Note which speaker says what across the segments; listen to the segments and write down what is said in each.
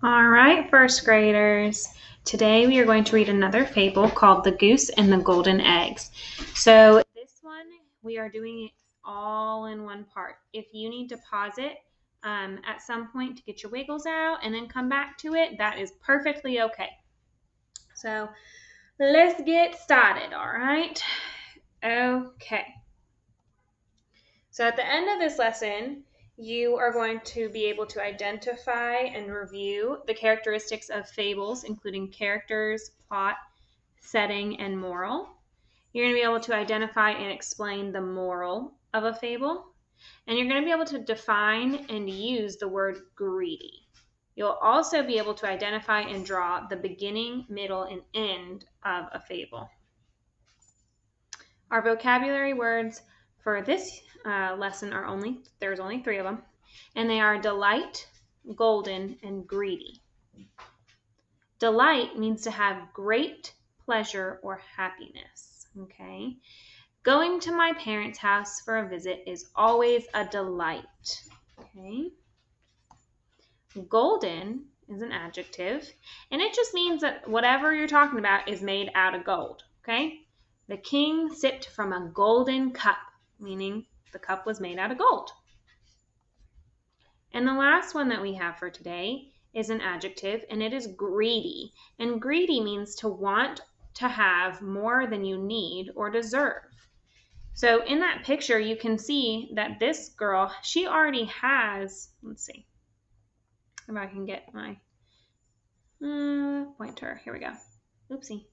Speaker 1: All right, first graders. Today we are going to read another fable called The Goose and the Golden Eggs. So this one, we are doing it all in one part. If you need to pause it at some point to get your wiggles out and then come back to it, that is perfectly okay. So let's get started, all right? Okay. So at the end of this lesson, you are going to be able to identify and review the characteristics of fables, including characters, plot, setting, and moral. You're going to be able to identify and explain the moral of a fable, and you're going to be able to define and use the word greedy. You'll also be able to identify and draw the beginning, middle, and end of a fable. Our vocabulary words for this lesson there's only 3 of them, and they are delight, golden, and greedy. Delight means to have great pleasure or happiness, okay? Going to my parents' house for a visit is always a delight, okay? Golden is an adjective, and it just means that whatever you're talking about is made out of gold, okay? The king sipped from a golden cup, meaning the cup was made out of gold. And the last one that we have for today is an adjective, and it is greedy. And greedy means to want to have more than you need or deserve. So in that picture, you can see that this girl, she already has, let's see if I can get my pointer. Here we go. Oopsie.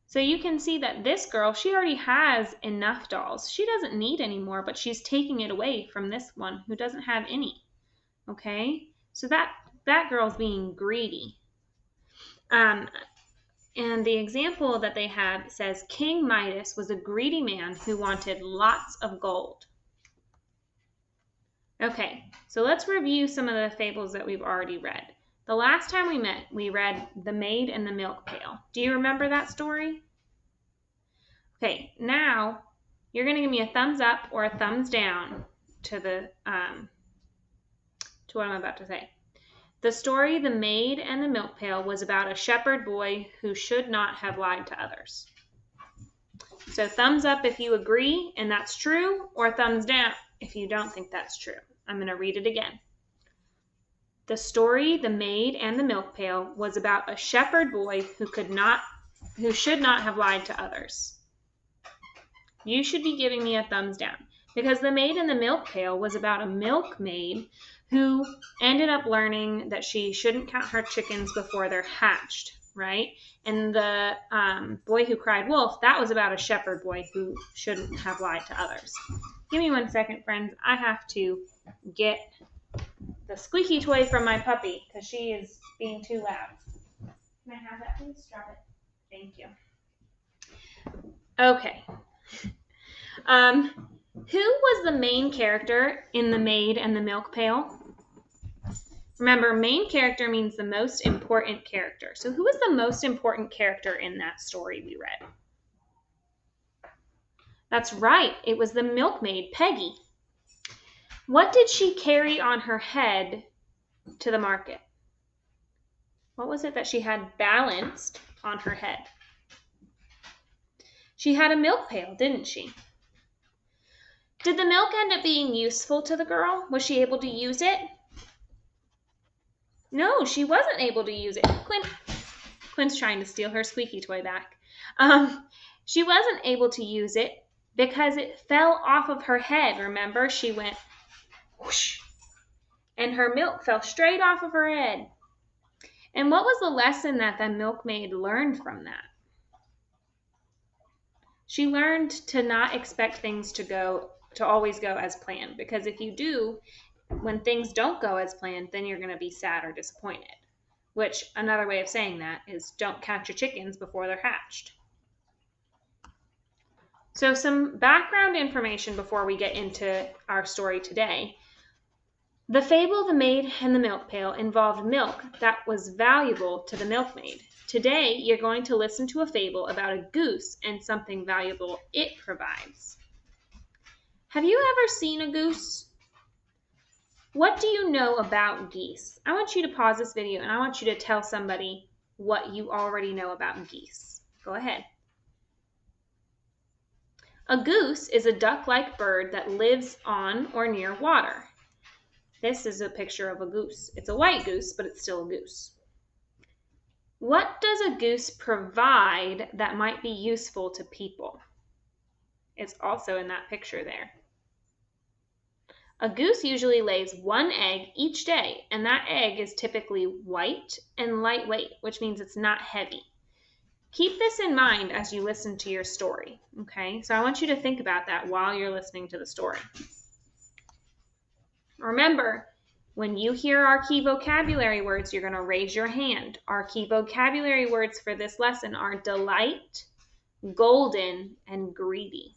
Speaker 1: So you can see that this girl, she already has enough dolls. She doesn't need any more, but she's taking it away from this one who doesn't have any. Okay? So that girl's being greedy. And the example that they have says, King Midas was a greedy man who wanted lots of gold. Okay, so let's review some of the fables that we've already read. The last time we met, we read The Maid and the Milk Pail. Do you remember that story? Okay, now you're going to give me a thumbs up or a thumbs down to what I'm about to say. The story The Maid and the Milk Pail was about a shepherd boy who should not have lied to others. So thumbs up if you agree and that's true, or thumbs down if you don't think that's true. I'm going to read it again. The story The Maid and the Milk Pail was about a shepherd boy who should not have lied to others. You should be giving me a thumbs down, because The Maid and the Milk Pail was about a milkmaid who ended up learning that she shouldn't count her chickens before they're hatched, right? And the boy who cried wolf, that was about a shepherd boy who shouldn't have lied to others. Give me 1 second, friends. I have to get the squeaky toy from my puppy because she is being too loud. Can I have that, please? Drop it. Thank you. Okay. Who was the main character in The Maid and the Milk Pail? Remember, main character means the most important character. So who was the most important character in that story we read? That's right. It was the milkmaid, Peggy. What did she carry on her head to the market? What was it that she had balanced on her head? She had a milk pail, didn't she? Did the milk end up being useful to the girl? Was she able to use it? No, she wasn't able to use it. Quinn's trying to steal her squeaky toy back. She wasn't able to use it because it fell off of her head. Remember, she went whoosh, and her milk fell straight off of her head. And what was the lesson that the milkmaid learned from that? She learned to not expect things to always go as planned, because if you do, when things don't go as planned, then you're going to be sad or disappointed, which another way of saying that is don't count your chickens before they're hatched. So some background information before we get into our story today. The fable The Maid and the Milk Pail involved milk that was valuable to the milkmaid. Today, you're going to listen to a fable about a goose and something valuable it provides. Have you ever seen a goose? What do you know about geese? I want you to pause this video and I want you to tell somebody what you already know about geese. Go ahead. A goose is a duck-like bird that lives on or near water. This is a picture of a goose. It's a white goose, but it's still a goose. What does a goose provide that might be useful to people? It's also in that picture there. A goose usually lays one egg each day, and that egg is typically white and lightweight, which means it's not heavy. Keep this in mind as you listen to your story, okay? So I want you to think about that while you're listening to the story. Remember, when you hear our key vocabulary words, you're going to raise your hand. Our key vocabulary words for this lesson are delight, golden, and greedy.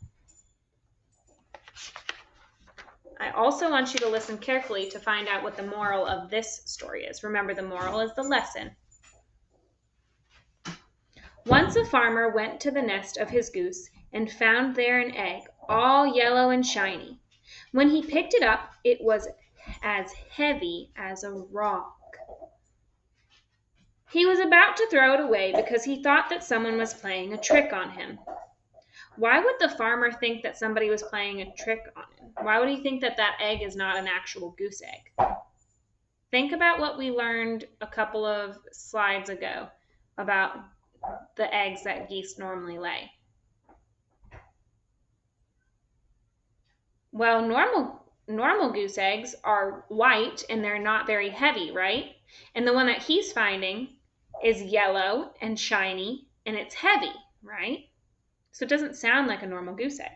Speaker 1: I also want you to listen carefully to find out what the moral of this story is. Remember, the moral is the lesson. Once a farmer went to the nest of his goose and found there an egg, all yellow and shiny. When he picked it up, it was as heavy as a rock. He was about to throw it away because he thought that someone was playing a trick on him. Why would the farmer think that somebody was playing a trick on him? Why would he think that that egg is not an actual goose egg? Think about what we learned a couple of slides ago about the eggs that geese normally lay. Well, normal goose eggs are white and they're not very heavy, right? And the one that he's finding is yellow and shiny and it's heavy, right? So it doesn't sound like a normal goose egg.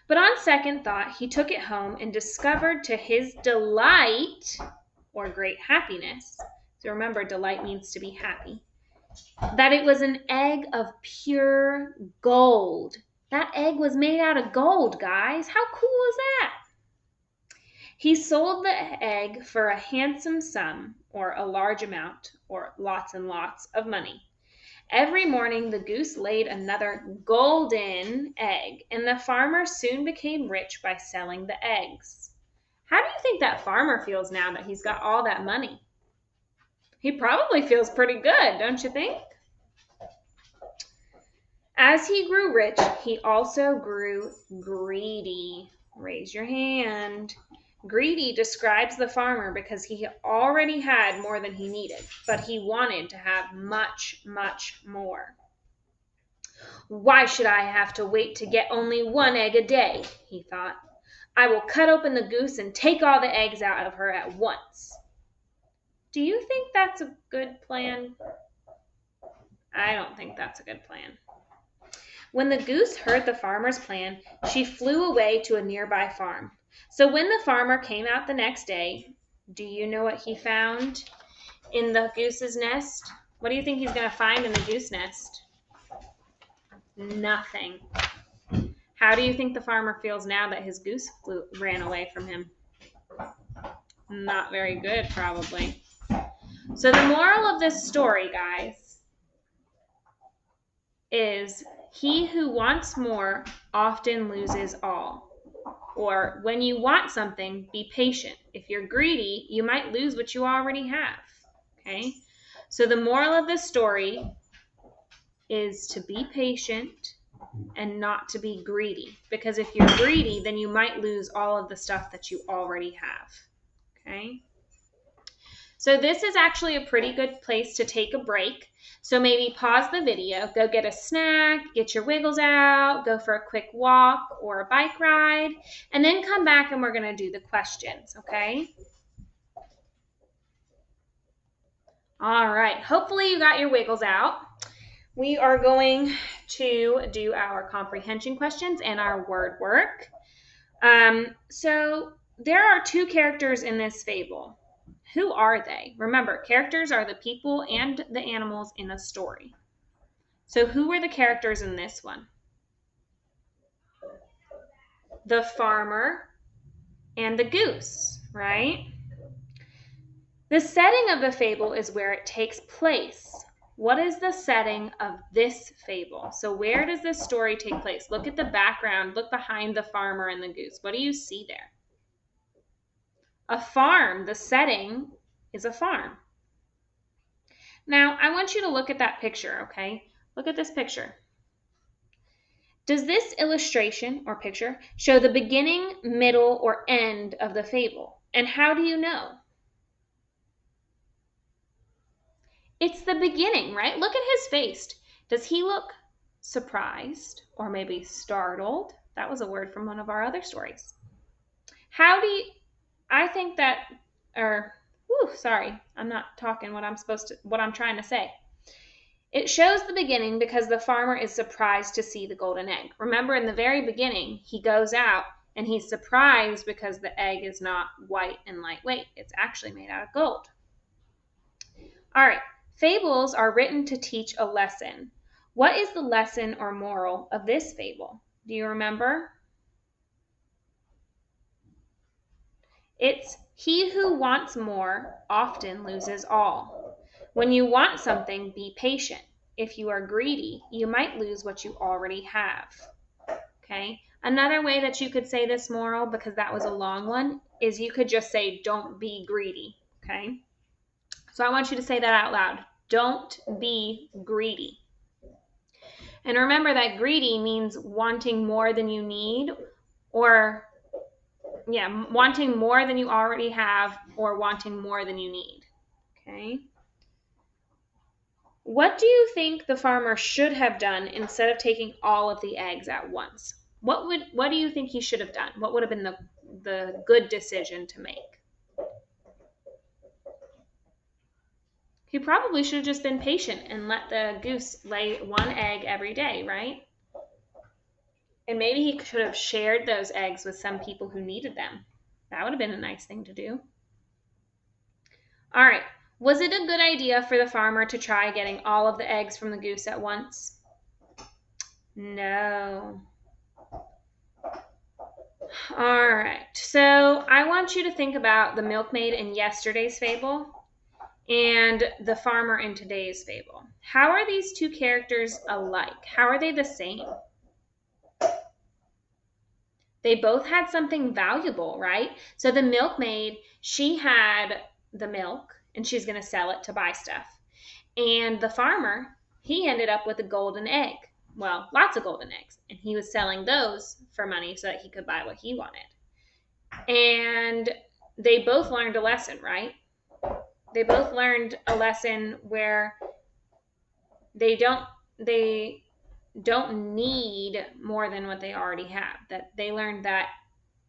Speaker 1: But on second thought, he took it home and discovered to his delight, or great happiness, so remember, delight means to be happy, that it was an egg of pure gold. That egg was made out of gold, guys. How cool is that? He sold the egg for a handsome sum, or a large amount, or lots and lots of money. Every morning, the goose laid another golden egg, and the farmer soon became rich by selling the eggs. How do you think that farmer feels now that he's got all that money? He probably feels pretty good, don't you think? As he grew rich, he also grew greedy. Raise your hand. Greedy describes the farmer because he already had more than he needed, but he wanted to have much, much more. Why should I have to wait to get only one egg a day? He thought. I will cut open the goose and take all the eggs out of her at once. Do you think that's a good plan? I don't think that's a good plan. When the goose heard the farmer's plan, she flew away to a nearby farm. So when the farmer came out the next day, do you know what he found in the goose's nest? What do you think he's going to find in the goose nest? Nothing. How do you think the farmer feels now that his goose ran away from him? Not very good, probably. So the moral of this story, guys, is he who wants more often loses all. Or when you want something, be patient. If you're greedy, you might lose what you already have. Okay? So the moral of this story is to be patient and not to be greedy. Because if you're greedy, then you might lose all of the stuff that you already have. Okay? So this is actually a pretty good place to take a break. So maybe pause the video, go get a snack, get your wiggles out, go for a quick walk or a bike ride, and then come back and we're going to do the questions, okay? All right, hopefully you got your wiggles out. We are going to do our comprehension questions and our word work. So there are two characters in this fable. Who are they? Remember, characters are the people and the animals in a story. So who are the characters in this one? The farmer and the goose, right? The setting of the fable is where it takes place. What is the setting of this fable? So where does this story take place? Look at the background. Look behind the farmer and the goose. What do you see there? A farm, the setting is a farm. Now, I want you to look at that picture, okay? Look at this picture. Does this illustration or picture show the beginning, middle, or end of the fable? And how do you know? It's the beginning, right? Look at his face. Does he look surprised or maybe startled? That was a word from one of our other stories. I think that, sorry, I'm not talking what I'm trying to say. It shows the beginning because the farmer is surprised to see the golden egg. Remember, in the very beginning, he goes out and he's surprised because the egg is not white and lightweight. It's actually made out of gold. All right, fables are written to teach a lesson. What is the lesson or moral of this fable? Do you remember? It's he who wants more often loses all. When you want something, be patient. If you are greedy, you might lose what you already have. Okay? Another way that you could say this moral, because that was a long one, is you could just say, don't be greedy. Okay? So I want you to say that out loud. Don't be greedy. And remember that greedy means wanting more than you need, or wanting more than you already have, or wanting more than you need. Okay? What do you think the farmer should have done instead of taking all of the eggs at once? What do you think he should have done? What would have been the good decision to make? He probably should have just been patient and let the goose lay one egg every day, right? And maybe he could have shared those eggs with some people who needed them. That would have been a nice thing to do. All right. Was it a good idea for the farmer to try getting all of the eggs from the goose at once? No. All right. So I want you to think about the milkmaid in yesterday's fable and the farmer in today's fable. How are these two characters alike? How are they the same? They both had something valuable, right? So the milkmaid, she had the milk and she's going to sell it to buy stuff. And the farmer, he ended up with a golden egg. Well, lots of golden eggs. And he was selling those for money so that he could buy what he wanted. And they both learned a lesson, right? They both learned a lesson where they don't need more than what they already have. That they learned that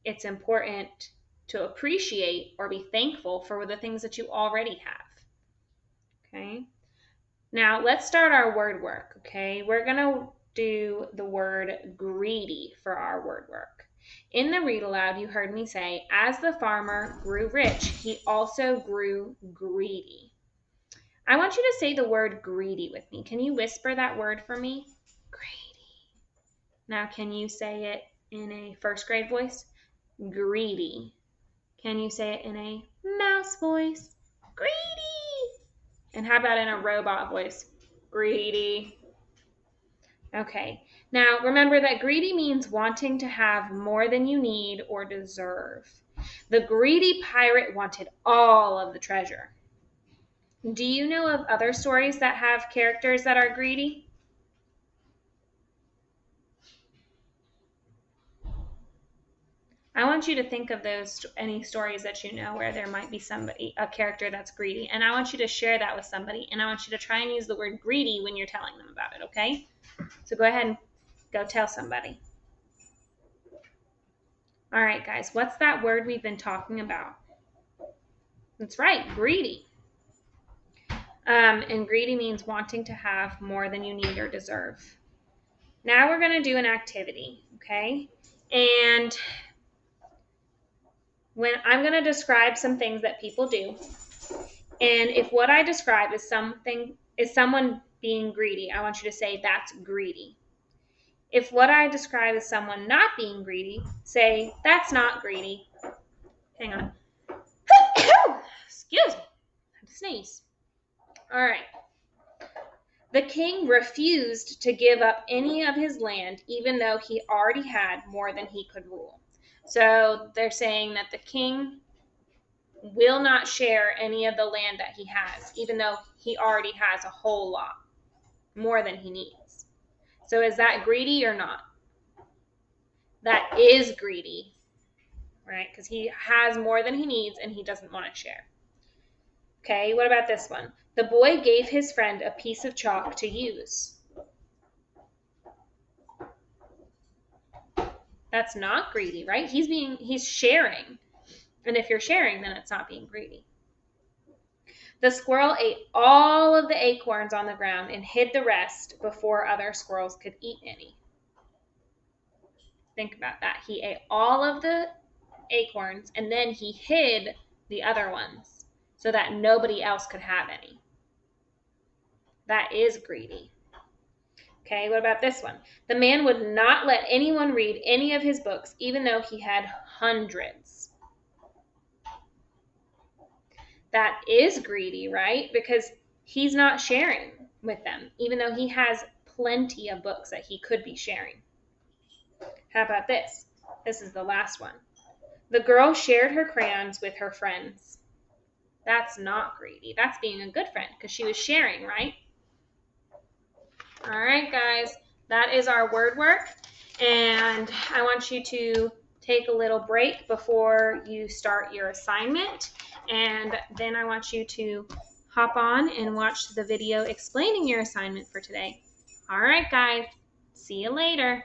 Speaker 1: it's important to appreciate or be thankful for the things that you already have. Okay? Now, let's start our word work, okay? We're going to do the word greedy for our word work. In the read aloud, you heard me say, as the farmer grew rich, he also grew greedy. I want you to say the word greedy with me. Can you whisper that word for me? Greedy. Now, can you say it in a first grade voice? Greedy. Can you say it in a mouse voice? Greedy. And how about in a robot voice? Greedy. Okay. Now, remember that greedy means wanting to have more than you need or deserve. The greedy pirate wanted all of the treasure. Do you know of other stories that have characters that are greedy? I want you to think of any stories that you know where there might be a character that's greedy, and I want you to share that with somebody, and I want you to try and use the word greedy when you're telling them about it, okay? So go ahead and go tell somebody. All right, guys, what's that word we've been talking about? That's right, greedy. And greedy means wanting to have more than you need or deserve. Now we're going to do an activity, okay? And when I'm going to describe some things that people do, and if what I describe is someone being greedy, I want you to say that's greedy. If what I describe as someone not being greedy, say that's not greedy. Hang on. Excuse me. I had to sneeze. All right. The king refused to give up any of his land, even though he already had more than he could rule. So they're saying that the king will not share any of the land that he has, even though he already has a whole lot, more than he needs. So is that greedy or not? That is greedy, right? Because he has more than he needs and he doesn't want to share. Okay, what about this one? The boy gave his friend a piece of chalk to use. That's not greedy, right? He's sharing. And if you're sharing, then it's not being greedy. The squirrel ate all of the acorns on the ground and hid the rest before other squirrels could eat any. Think about that. He ate all of the acorns and then he hid the other ones so that nobody else could have any. That is greedy. Okay, what about this one? The man would not let anyone read any of his books, even though he had hundreds. That is greedy, right? Because he's not sharing with them, even though he has plenty of books that he could be sharing. How about this? This is the last one. The girl shared her crayons with her friends. That's not greedy. That's being a good friend because she was sharing, right? All right, guys, that is our word work. And I want you to take a little break before you start your assignment. And then I want you to hop on and watch the video explaining your assignment for today. All right, guys, see you later.